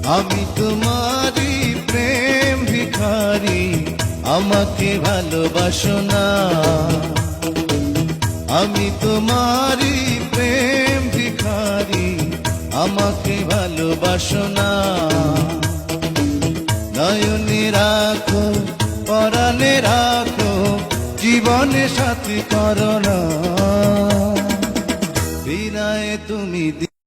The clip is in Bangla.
আমি তোমারই প্রেম ভিখারি, আমাকে ভালোবাসো না। আমি তোমারই প্রেম ভিখারি, আমাকে ভালোবাসো না। নয়নে রাখো, পরাণে রাখো, জীবনে সাথী করো না। বিনায় তুমি